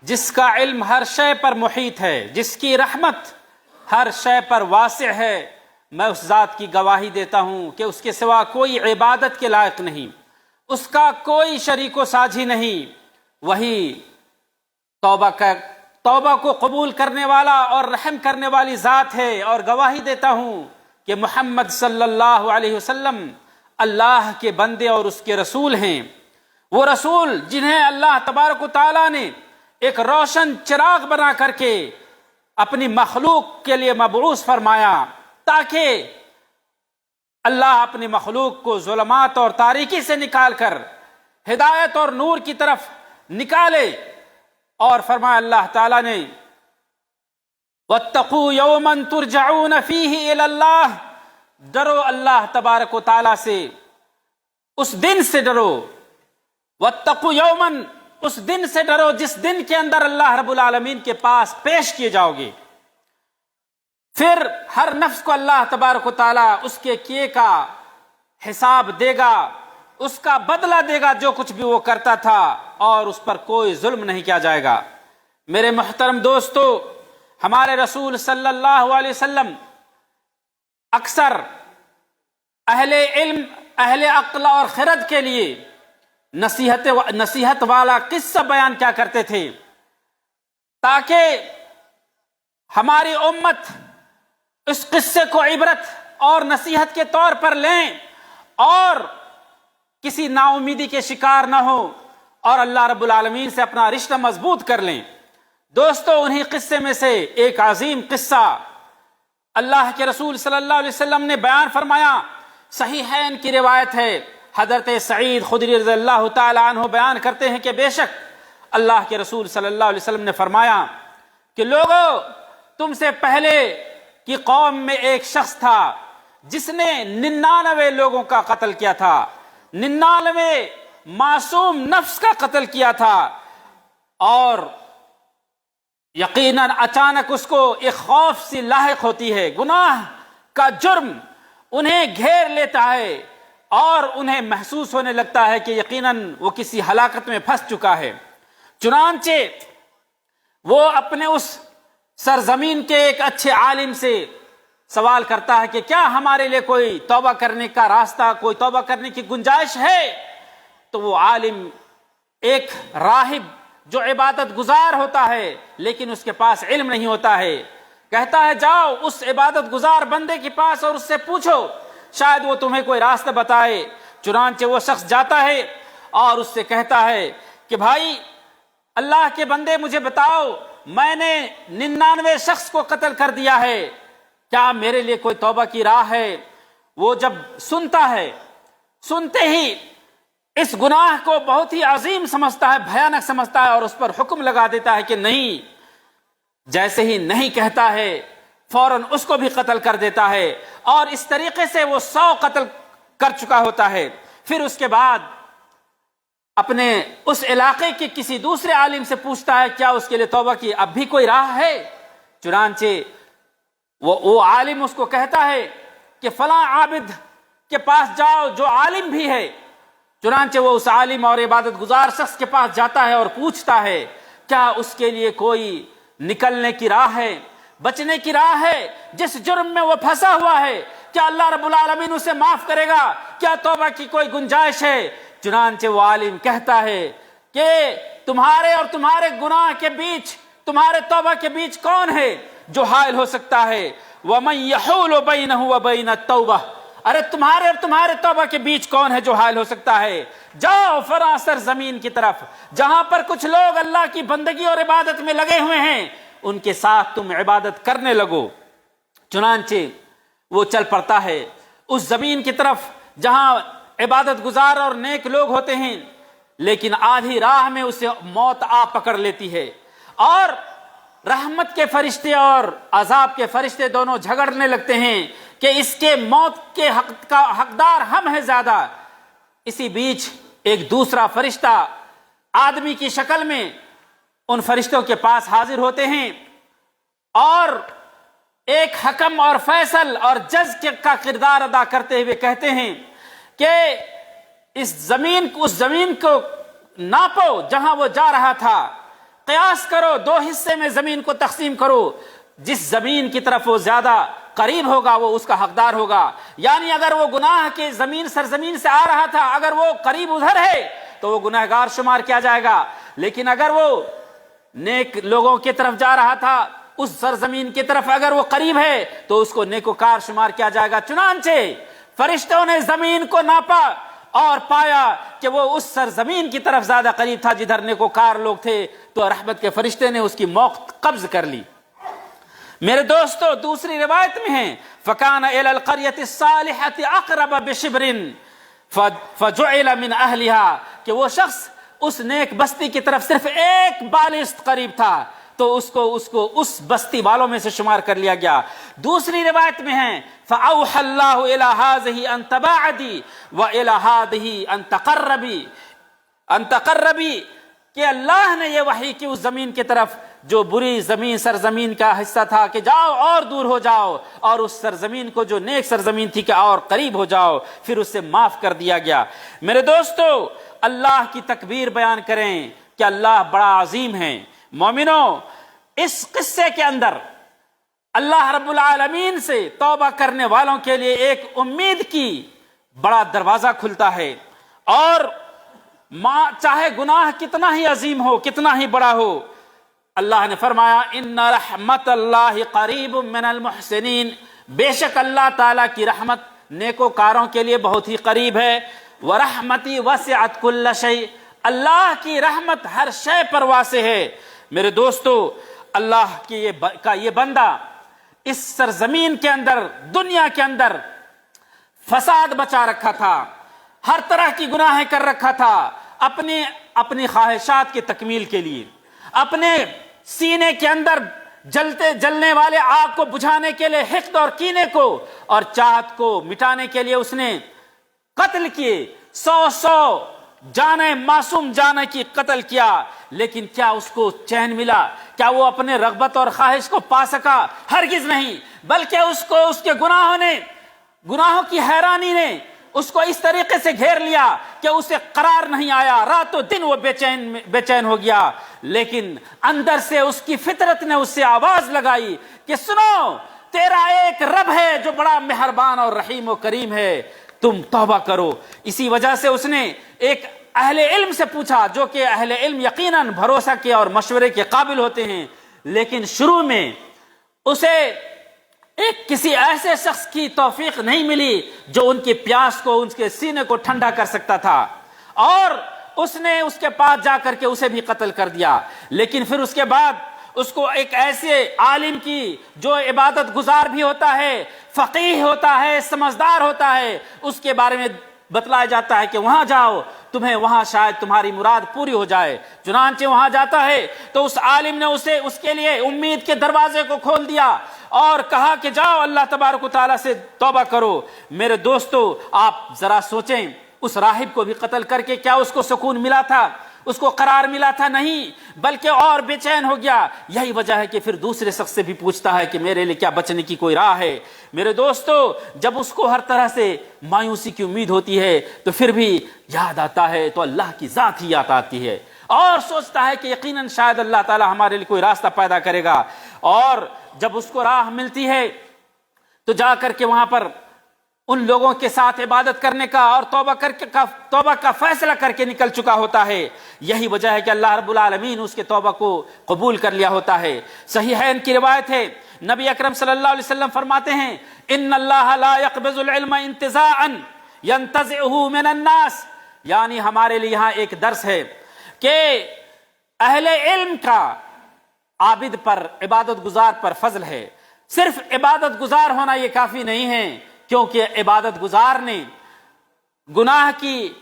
جس کا علم ہر شے پر محیط ہے، جس کی رحمت ہر شے پر واسع ہے، میں اس ذات کی گواہی دیتا ہوں کہ اس کے سوا کوئی عبادت کے لائق نہیں، اس کا کوئی شریک و ساجھی نہیں، وہی توبہ کو قبول کرنے والا اور رحم کرنے والی ذات ہے۔ اور گواہی دیتا ہوں کہ محمد صلی اللہ علیہ وسلم اللہ کے بندے اور اس کے رسول ہیں، وہ رسول جنہیں اللہ تبارک و تعالیٰ نے ایک روشن چراغ بنا کر کے اپنی مخلوق کے لیے مبعوث فرمایا، تاکہ اللہ اپنی مخلوق کو ظلمات اور تاریکی سے نکال کر ہدایت اور نور کی طرف نکالے۔ اور فرمایا اللہ تعالیٰ نے وَاتَّقُوا يَوْمًا تُرْجَعُونَ فِيهِ إِلَى اللَّهِ، ڈرو اللہ تبارک و تعالیٰ سے، اس دن سے ڈرو۔ وَاتَّقُوا يَوْمًا، اس دن سے ڈرو جس دن کے اندر اللہ رب العالمین کے پاس پیش کیے جاؤ گے، پھر ہر نفس کو اللہ تبارک و تعالیٰ اس کے کیے کا حساب دے گا، اس کا بدلہ دے گا جو کچھ بھی وہ کرتا تھا، اور اس پر کوئی ظلم نہیں کیا جائے گا۔ میرے محترم دوستو، ہمارے رسول صلی اللہ علیہ وسلم اکثر اہل علم، اہل عقل اور خرد کے لیے نصیحت والا قصہ بیان کیا کرتے تھے، تاکہ ہماری امت اس قصے کو عبرت اور نصیحت کے طور پر لیں اور کسی نا امیدی کے شکار نہ ہو اور اللہ رب العالمین سے اپنا رشتہ مضبوط کر لیں۔ دوستو، انہی قصے میں سے ایک عظیم قصہ اللہ کے رسول صلی اللہ علیہ وسلم نے بیان فرمایا، صحیحین کی روایت ہے، حضرت سعید خدری رضی اللہ تعالی عنہ بیان کرتے ہیں کہ بے شک اللہ کے رسول صلی اللہ علیہ وسلم نے فرمایا کہ لوگو، تم سے پہلے کی قوم میں ایک شخص تھا جس نے 99 لوگوں کا قتل کیا تھا، 99 معصوم نفس کا قتل کیا تھا، اور یقیناً اچانک اس کو ایک خوف سی لاحق ہوتی ہے، گناہ کا جرم انہیں گھیر لیتا ہے اور انہیں محسوس ہونے لگتا ہے کہ یقیناً وہ کسی ہلاکت میں پھنس چکا ہے۔ چنانچہ وہ اپنے اس سرزمین کے ایک اچھے عالم سے سوال کرتا ہے کہ کیا ہمارے لیے کوئی توبہ کرنے کا راستہ، کوئی توبہ کرنے کی گنجائش ہے؟ تو وہ عالم، ایک راہب جو عبادت گزار ہوتا ہے لیکن اس کے پاس علم نہیں ہوتا ہے، کہتا ہے جاؤ اس عبادت گزار بندے کے پاس اور اس سے پوچھو، شاید وہ تمہیں کوئی راستہ بتائے۔ چنانچہ وہ شخص جاتا ہے اور اس سے کہتا ہے کہ بھائی اللہ کے بندے، مجھے بتاؤ، میں نے 99 شخص کو قتل کر دیا ہے، کیا میرے لیے کوئی توبہ کی راہ ہے؟ وہ جب سنتا ہے، سنتے ہی اس گناہ کو بہت ہی عظیم سمجھتا ہے، بھیانک سمجھتا ہے، اور اس پر حکم لگا دیتا ہے کہ نہیں۔ جیسے ہی نہیں کہتا ہے، فوراً اس کو بھی قتل کر دیتا ہے، اور اس طریقے سے وہ 100 قتل کر چکا ہوتا ہے۔ پھر اس کے بعد اپنے اس علاقے کے کسی دوسرے عالم سے پوچھتا ہے کیا اس کے لیے توبہ کی اب بھی کوئی راہ ہے؟ چنانچہ وہ عالم اس کو کہتا ہے کہ فلاں عابد کے پاس جاؤ جو عالم بھی ہے۔ چنانچہ وہ اس عالم اور عبادت گزار شخص کے پاس جاتا ہے اور پوچھتا ہے کیا اس کے لیے کوئی نکلنے کی راہ ہے، بچنے کی راہ ہے؟ جس جرم میں وہ پھنسا ہوا ہے، کیا اللہ رب العالمین اسے معاف کرے گا؟ کیا توبہ کی کوئی گنجائش ہے؟ چنانچہ وہ عالم کہتا ہے کہ تمہارے اور تمہارے گناہ کے بیچ، تمہارے توبہ کے بیچ کون ہے جو حائل ہو سکتا ہے؟ وَمَن يَحُولُ بَيْنَهُ وَبَيْنَ التَّوْبَةِ، ارے تمہارے اور تمہارے توبہ کے بیچ کون ہے جو حائل ہو سکتا ہے؟ جاؤ فلاں سرزمین کی طرف جہاں پر کچھ لوگ اللہ کی بندگی اور عبادت میں لگے ہوئے ہیں، ان کے ساتھ تم عبادت کرنے لگو۔ چنانچہ وہ چل پڑتا ہے اس زمین کی طرف جہاں عبادت گزار اور نیک لوگ ہوتے ہیں، لیکن آدھی راہ میں اسے موت آ پکڑ لیتی ہے، اور رحمت کے فرشتے اور عذاب کے فرشتے دونوں جھگڑنے لگتے ہیں کہ اس کے موت کے حقدار ہم ہیں زیادہ۔ اسی بیچ ایک دوسرا فرشتہ آدمی کی شکل میں ان فرشتوں کے پاس حاضر ہوتے ہیں اور ایک حکم اور فیصل اور جج کا کردار ادا کرتے ہوئے کہتے ہیں کہ اس زمین کو ناپو جہاں وہ جا رہا تھا، قیاس کرو، دو حصے میں زمین کو تقسیم کرو، جس زمین کی طرف وہ زیادہ قریب ہوگا وہ اس کا حقدار ہوگا. یعنی اگر وہ گناہ کے زمین سرزمین سے آ رہا تھا، اگر وہ قریب ادھر ہے تو وہ گناہگار شمار کیا جائے گا. لیکن اگر وہ نیک لوگوں کی طرف جا رہا تھا، اس سرزمین کی طرف اگر وہ قریب ہے تو اس کو نیکوکار شمار کیا جائے گا. چنانچہ فرشتوں نے زمین کو ناپا اور پایا کہ وہ اس سرزمین کی طرف زیادہ قریب تھا جدھر نیکوکار لوگ تھے، تو رحمت کے فرشتے نے اس کی موقع قبض کر لی. میرے دوستو، دوسری روایت میں ہے فَكَانَ إِلَى الْقَرْيَةِ الصَّالِحَةِ أَقْرَبَ بِشِبْرٍ فَجُعِلَ مِنْ أَهْلِهَا کہ وہ شخص اس نیک بستی کی طرف صرف ایک بالشت قریب تھا تو اس کو اس بستی والوں میں سے شمار کر لیا گیا. دوسری روایت میں ہے فَأَوْحَى اللَّهُ إِلَى هَذِهِ أَن تَبَاعَدِي وَإِلَى هَذِهِ أَن تَقَرَّبِي کہ اللہ نے یہ وحی کی اس زمین کی طرف جو بری زمین سرزمین کا حصہ تھا کہ جاؤ اور دور ہو جاؤ، اور اس سرزمین کو جو نیک سرزمین تھی کہ اور قریب ہو جاؤ، پھر اس سے معاف کر دیا گیا. میرے دوستو، اللہ کی تکبیر بیان کریں کہ اللہ بڑا عظیم ہے. مومنوں، اس قصے کے اندر اللہ رب العالمین سے توبہ کرنے والوں کے لیے ایک امید کی بڑا دروازہ کھلتا ہے. اور چاہے گناہ کتنا ہی عظیم ہو، کتنا ہی بڑا ہو، اللہ نے فرمایا ان رحمت اللہ قریب من المحسنین، بے شک اللہ تعالیٰ کی رحمت نیکوکاروں کے لیے بہت ہی قریب ہے. ورحمتی وسعت کل شیء، اللہ کی رحمت ہر شے پر واسع ہے. میرے دوستو، اللہ کا یہ بندہ اس سرزمین کے اندر، دنیا کے اندر فساد بچا رکھا تھا، ہر طرح کی گناہیں کر رکھا تھا، اپنی خواہشات کی تکمیل کے لیے، اپنے سینے کے اندر جلنے والے آگ کو بجھانے کے لیے، حقد اور کینے کو اور چاہت کو مٹانے کے لیے اس نے قتل کیے، 100 جانیں، معصوم جانیں کی قتل کیا. لیکن کیا اس کو چین ملا؟ کیا وہ اپنے رغبت اور خواہش کو پا سکا؟ ہرگز نہیں، بلکہ اس کے گناہوں کی حیرانی نے اس کو اس طریقے سے گھیر لیا کہ اسے قرار نہیں آیا، رات و دن وہ بے چین ہو گیا. لیکن اندر سے اس کی فطرت نے اس سے آواز لگائی کہ سنو، تیرا ایک رب ہے جو بڑا مہربان اور رحیم و کریم ہے، تم توبہ کرو. اسی وجہ سے اس نے ایک اہل علم سے پوچھا، جو کہ اہل علم یقیناً بھروسہ کے اور مشورے کے قابل ہوتے ہیں، لیکن شروع میں اسے کسی ایسے شخص کی توفیق نہیں ملی جو ان کی پیاس کو، ان کے سینے کو ٹھنڈا کر سکتا تھا، اور اس نے اس کے پاس جا کر کے اسے بھی قتل کر دیا. لیکن پھر اس کے بعد اس کو ایک ایسے عالم کی جو عبادت گزار بھی ہوتا ہے، فقیہ ہوتا ہے، سمجھدار ہوتا ہے، اس کے بارے میں بتلایا جاتا ہے کہ وہاں جاؤ، تمہیں وہاں شاید تمہاری مراد پوری ہو جائے. چنانچہ وہاں جاتا ہے تو اس عالم نے اس کے لیے امید کے دروازے کو کھول دیا اور کہا کہ جاؤ اللہ تبارک و تعالیٰ سے توبہ کرو. میرے دوستو، آپ ذرا سوچیں، اس راہب کو بھی قتل کر کے کیا اس کو سکون ملا تھا؟ اس کو قرار ملا تھا؟ نہیں، بلکہ اور بے چین ہو گیا. یہی وجہ ہے کہ پھر دوسرے شخص سے بھی پوچھتا ہے کہ میرے لیے کیا بچنے کی کوئی راہ ہے؟ میرے دوستو، جب اس کو ہر طرح سے مایوسی کی امید ہوتی ہے تو پھر بھی یاد آتا ہے تو اللہ کی ذات ہی یاد آتی ہے، اور سوچتا ہے کہ یقیناً شاید اللہ تعالیٰ ہمارے لیے کوئی راستہ پیدا کرے گا. اور جب اس کو راہ ملتی ہے تو جا کر کے وہاں پر ان لوگوں کے ساتھ عبادت کرنے کا اور توبہ کا فیصلہ کر کے نکل چکا ہوتا ہے. یہی وجہ ہے کہ اللہ رب العالمین اس کے توبہ کو قبول کر لیا ہوتا ہے. صحیحین کی روایت ہے، نبی اکرم صلی اللہ علیہ وسلم فرماتے ہیں ان اللہ لا يقبض العلم انتزاعا ينتزعه من الناس. یعنی ہمارے لیے یہاں ایک درس ہے کہ اہل علم کا عابد پر، عبادت گزار پر فضل ہے. صرف عبادت گزار ہونا یہ کافی نہیں ہے، کیونکہ عبادت گزار نے گناہ کی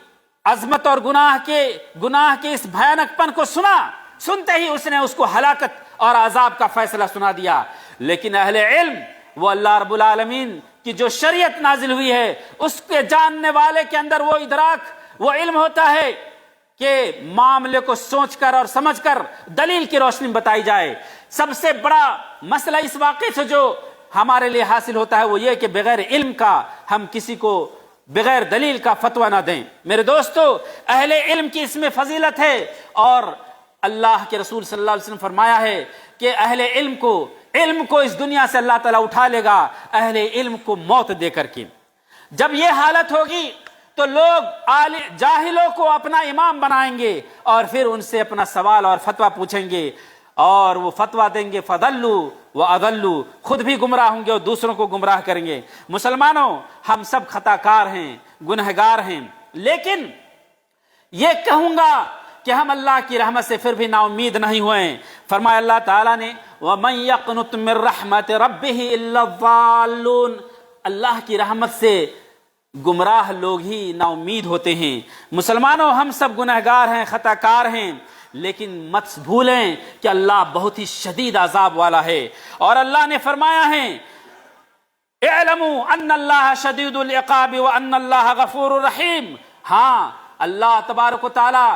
عظمت اور گناہ کے اس بھیانک پن کو سنتے ہی اس نے اس کو ہلاکت اور عذاب کا فیصلہ سنا دیا. لیکن اہل علم، وہ اللہ رب العالمین کی جو شریعت نازل ہوئی ہے اس کے جاننے والے کے اندر وہ ادراک، وہ علم ہوتا ہے کہ معاملے کو سوچ کر اور سمجھ کر دلیل کی روشنی بتائی جائے. سب سے بڑا مسئلہ اس واقعے سے جو ہمارے لیے حاصل ہوتا ہے وہ یہ کہ بغیر علم کا ہم کسی کو بغیر دلیل کا فتویٰ نہ دیں. میرے دوستو، اہل علم کی اس میں فضیلت ہے، اور اللہ کے رسول صلی اللہ علیہ وسلم فرمایا ہے کہ اہل علم کو اس دنیا سے اللہ تعالیٰ اٹھا لے گا، اہل علم کو موت دے کر کے۔ جب یہ حالت ہوگی تو لوگ جاہلوں کو اپنا امام بنائیں گے اور پھر ان سے اپنا سوال اور فتویٰ پوچھیں گے اور وہ فتویٰ دیں گے، فضلوا واضلوا، خود بھی گمراہ ہوں گے اور دوسروں کو گمراہ کریں گے۔ مسلمانوں، ہم سب خطا کار ہیں، گنہگار ہیں، لیکن یہ کہوں گا کہ ہم اللہ کی رحمت سے پھر بھی نا امید نہیں ہوئے۔ فرمایا اللہ تعالیٰ نے وَمَن يَقْنُطْ مِن رَحْمَةِ رَبِّهِ إِلَّا الضَّالُّونَ، اللہ کی رحمت سے گمراہ لوگ ہی نا امید ہوتے ہیں۔ مسلمانوں، ہم سب گنہگار ہیں، خطا کار ہیں، لیکن مت بھولیں کہ اللہ بہت ہی شدید عذاب والا ہے، اور اللہ نے فرمایا ہے اعلموا ان اللہ شدید العقاب وان اللہ غفور الرحیم۔ ہاں، اللہ تبارک و تعالی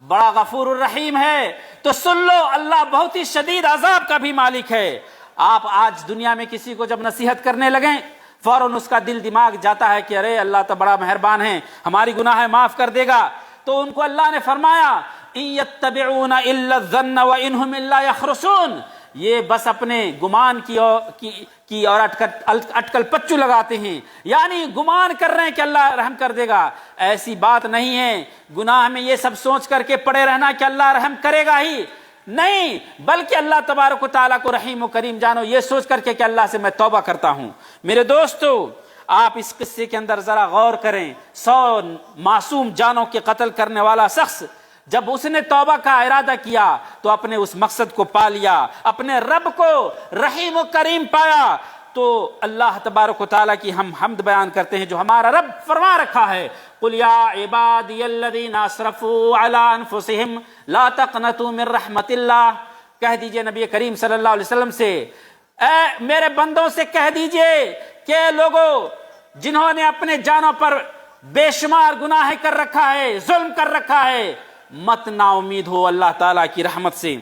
بڑا غفور الرحیم ہے، تو سن لو اللہ بہت ہی شدید عذاب کا بھی مالک ہے۔ آپ آج دنیا میں کسی کو جب نصیحت کرنے لگیں فوراً اس کا دل دماغ جاتا ہے کہ ارے اللہ تو بڑا مہربان ہے، ہماری گناہ معاف کر دے گا، تو ان کو اللہ نے فرمایا ان یتبعون الا الظن وانہم الا یخرصون، یہ بس اپنے گمان کی اور اٹکل پچو لگاتے ہیں، یعنی گمان کر رہے ہیں کہ اللہ رحم کر دے گا۔ ایسی بات نہیں ہے، گناہ میں یہ سب سوچ کر کے پڑے رہنا کہ اللہ رحم کرے گا ہی نہیں، بلکہ اللہ تبارک و تعالیٰ کو رحیم و کریم جانو، یہ سوچ کر کے کہ اللہ سے میں توبہ کرتا ہوں۔ میرے دوستو، آپ اس قصے کے اندر ذرا غور کریں۔ 100 معصوم جانوں کے قتل کرنے والا شخص جب اس نے توبہ کا ارادہ کیا تو اپنے اس مقصد کو پا لیا، اپنے رب کو رحیم و کریم پایا۔ تو اللہ تبارک و تعالیٰ کی ہم حمد بیان کرتے ہیں جو ہمارا رب فرما رکھا ہے قل یا عبادی الذین اسرفوا علی انفسہم لا تقنطوا من رحمت اللہ، کہہ دیجئے نبی کریم صلی اللہ علیہ وسلم سے، اے میرے بندوں سے کہہ دیجئے کہ لوگوں جنہوں نے اپنے جانوں پر بے شمار گناہ کر رکھا ہے، ظلم کر رکھا ہے، مت نا امید ہو اللہ تعالیٰ کی رحمت سے۔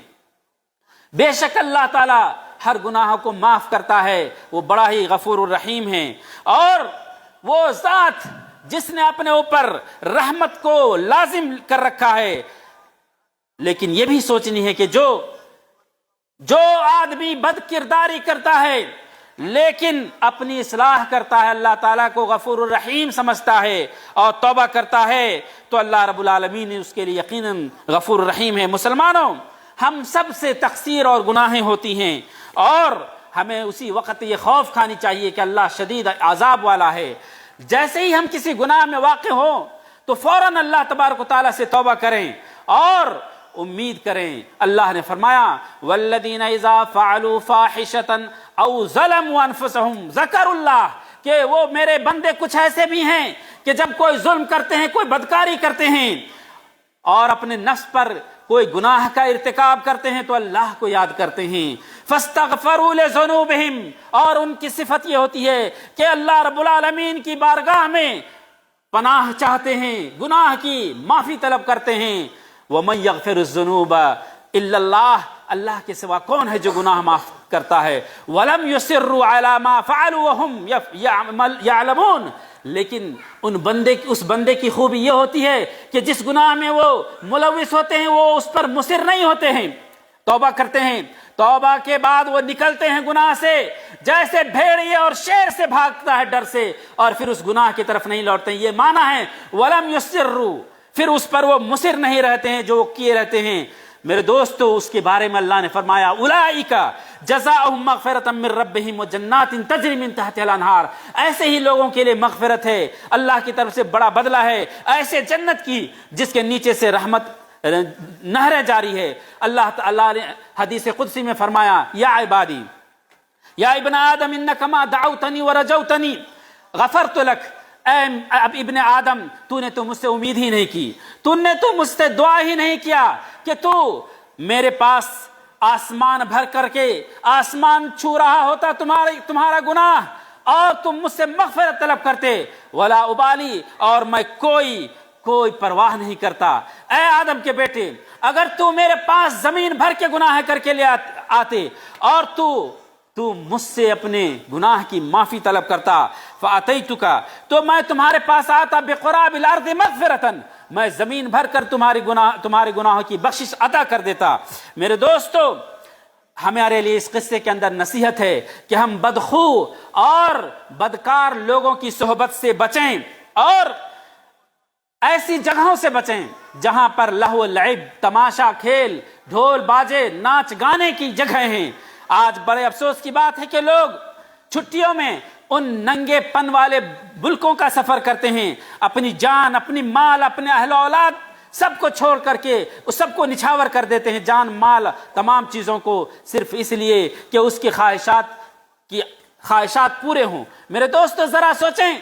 بے شک اللہ تعالیٰ ہر گناہ کو معاف کرتا ہے، وہ بڑا ہی غفور الرحیم ہے، اور وہ ذات جس نے اپنے اوپر رحمت کو لازم کر رکھا ہے۔ لیکن یہ بھی سوچنی ہے کہ جو آدمی بد کرداری کرتا ہے لیکن اپنی اصلاح کرتا ہے، اللہ تعالیٰ کو غفور الرحیم سمجھتا ہے اور توبہ کرتا ہے، تو اللہ رب العالمین اس کے لیے یقیناً غفور الرحیم ہے۔ مسلمانوں، ہم سب سے تقصیر اور گناہیں ہوتی ہیں، اور ہمیں اسی وقت یہ خوف کھانی چاہیے کہ اللہ شدید عذاب والا ہے۔ جیسے ہی ہم کسی گناہ میں واقع ہوں تو فوراً اللہ تبارک و تعالیٰ سے توبہ کریں اور امید کریں۔ اللہ نے فرمایا والذین اذا فعلوا فاحشۃ او ظلموا انفسهم ذکروا اللہ، کہ وہ میرے بندے کچھ ایسے بھی ہیں کہ جب کوئی ظلم کرتے ہیں، کوئی بدکاری کرتے ہیں اور اپنے نفس پر کوئی گناہ کا ارتکاب کرتے ہیں تو اللہ کو یاد کرتے ہیں، فاستغفروا لذنوبہم، اور ان کی صفت یہ ہوتی ہے کہ اللہ رب العالمین کی بارگاہ میں پناہ چاہتے ہیں، گناہ کی معافی طلب کرتے ہیں۔ وَمَن يَغْفِرُ الذُّنُوبَ إِلَّا اللَّهُ، اللہ کے سوا کون ہے جو گناہ معاف کرتا ہے؟ وَلَمْ يُصِرُّوا عَلَى مَا فَعَلُوا وَهُمْ يَعْلَمُونَ، لیکن اس بندے کی خوبی یہ ہوتی ہے کہ جس گناہ میں وہ ملوث ہوتے ہیں وہ اس پر مصر نہیں ہوتے ہیں، توبہ کرتے ہیں، توبہ کے بعد وہ نکلتے ہیں گناہ سے جیسے بھیڑیے اور شیر سے بھاگتا ہے ڈر سے، اور پھر اس گناہ کی طرف نہیں لوٹتے ہیں۔ یہ معنی ہے وَلَمْ يُصِرُّوا، پھر اس پر وہ مصر نہیں رہتے ہیں جو کیے رہتے ہیں۔ میرے دوستو، اس کے بارے میں اللہ نے فرمایا اولئک جزاؤہم مغفرۃ من ربہم وجنات تجری من تحتہا الانہار، ایسے ہی لوگوں کے لیے مغفرت ہے، اللہ کی طرف سے بڑا بدلہ ہے، ایسے جنت کی جس کے نیچے سے رحمت نہریں جاری ہے۔ اللہ تعالیٰ نے حدیث قدسی میں فرمایا یا عبادی یا ابن آدم انک ما دعوتنی ورجوتنی غفرت لک، اے ابن آدم تو نے تو مجھ سے امید ہی نہیں کی، تو نے تو مجھ سے دعا ہی نہیں کیا کہ تو میرے پاس آسمان بھر کر کے آسمان چھو رہا ہوتا تمہارا گناہ اور تم مجھ سے مغفرت طلب کرتے، ولا ابالی، اور میں کوئی پرواہ نہیں کرتا۔ اے آدم کے بیٹے، اگر تو میرے پاس زمین بھر کے گناہ کر کے لے آتے اور تو مجھ سے اپنے گناہ کی معافی طلب کرتا، فَأَتَيْتُكَ، تو میں تمہارے پاس آتا بِقُرَابِ الْأَرْضِ مَغْفِرَةً، میں زمین بھر کر تمہارے گناہوں کی بخشش عطا کر دیتا۔ میرے دوستو، ہمارے لیے اس قصے کے اندر نصیحت ہے کہ ہم بدخو اور بدکار لوگوں کی صحبت سے بچیں اور ایسی جگہوں سے بچیں جہاں پر لہو لعب، تماشا، کھیل، ڈھول باجے، ناچ گانے کی جگہیں ہیں۔ آج بڑے افسوس کی بات ہے کہ لوگ چھٹیوں میں ان ننگے پن والے ملکوں کا سفر کرتے ہیں، اپنی جان، اپنی مال، اپنے اہل و اولاد سب کو چھوڑ کر کے اس سب کو نچھاور کر دیتے ہیں، جان مال تمام چیزوں کو، صرف اس لیے کہ اس کی خواہشات پورے ہوں۔ میرے دوستو، ذرا سوچیں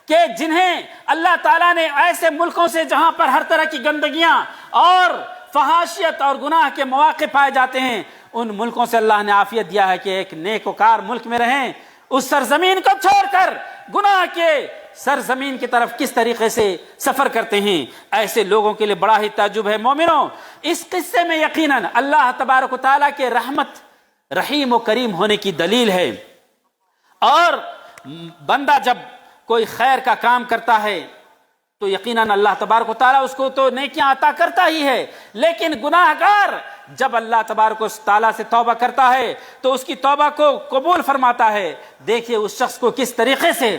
کہ جنہیں اللہ تعالیٰ نے ایسے ملکوں سے جہاں پر ہر طرح کی گندگیاں اور فحاشیت اور گناہ کے مواقع پائے جاتے ہیں، ان ملکوں سے اللہ نے عافیت دیا ہے کہ ایک نیک وکار ملک میں رہیں، اس سرزمین کو چھوڑ کر گناہ کے سرزمین کی طرف کس طریقے سے سفر کرتے ہیں۔ ایسے لوگوں کے لیے بڑا ہی تعجب ہے۔ مومنوں، اس قصے میں یقیناً اللہ تبارک و تعالیٰ کے رحمت، رحیم و کریم ہونے کی دلیل ہے۔ اور بندہ جب کوئی خیر کا کام کرتا ہے تو یقیناً اللہ تبارک و تعالیٰ اس کو تو نیکیاں عطا کرتا ہی ہے، لیکن گناہ گار جب اللہ تبارک و تعالیٰ سے توبہ کرتا ہے تو اس کی توبہ کو قبول فرماتا ہے۔ دیکھیے اس شخص کو کس طریقے سے،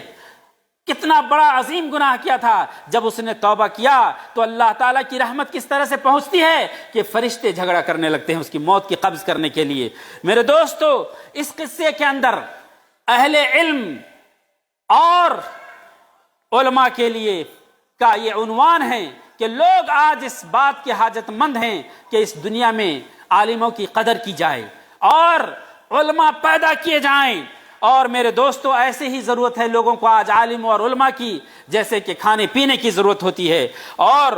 کتنا بڑا عظیم گناہ کیا تھا، جب اس نے توبہ کیا تو اللہ تعالیٰ کی رحمت کس طرح سے پہنچتی ہے کہ فرشتے جھگڑا کرنے لگتے ہیں اس کی موت کی قبض کرنے کے لیے۔ میرے دوستو، اس قصے کے اندر اہل علم اور علماء کے لیے کا یہ عنوان ہے کہ لوگ آج اس بات کے حاجت مند ہیں کہ اس دنیا میں عالموں کی قدر کی جائے اور علماء پیدا کیے جائیں۔ اور میرے دوستو، ایسے ہی ضرورت ہے لوگوں کو آج عالم اور علماء کی، جیسے کہ کھانے پینے کی ضرورت ہوتی ہے، اور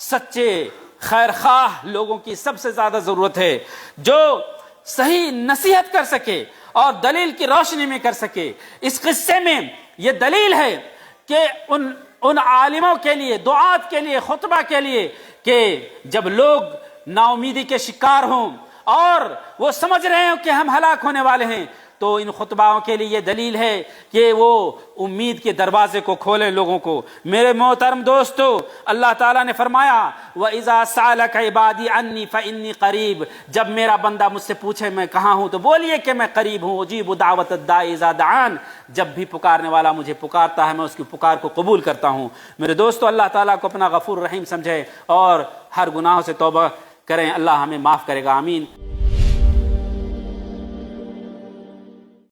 سچے خیر خواہ لوگوں کی سب سے زیادہ ضرورت ہے جو صحیح نصیحت کر سکے اور دلیل کی روشنی میں کر سکے۔ اس قصے میں یہ دلیل ہے کہ ان عالموں کے لیے، دعات کے لیے، خطبہ کے لیے کہ جب لوگ نا امیدی کے شکار ہوں اور وہ سمجھ رہے ہوں کہ ہم ہلاک ہونے والے ہیں، تو ان خطباؤں کے لیے یہ دلیل ہے کہ وہ امید کے دروازے کو کھولیں لوگوں کو۔ میرے محترم دوستو، اللہ تعالیٰ نے فرمایا وَإِذَا سَأَلَكَ عِبَادِي عَنِّي فَإِنِّي قَرِيبٌ، جب میرا بندہ مجھ سے پوچھے میں کہاں ہوں تو بولیے کہ میں قریب ہوں، اجیب دعوت الداعی اذا دعان، جب بھی پکارنے والا مجھے پکارتا ہے میں اس کی پکار کو قبول کرتا ہوں۔ میرے دوستو، اللہ تعالیٰ کو اپنا غفور رحیم سمجھے اور ہر گناہوں سے توبہ کریں، اللہ ہمیں معاف کرے گا، آمین۔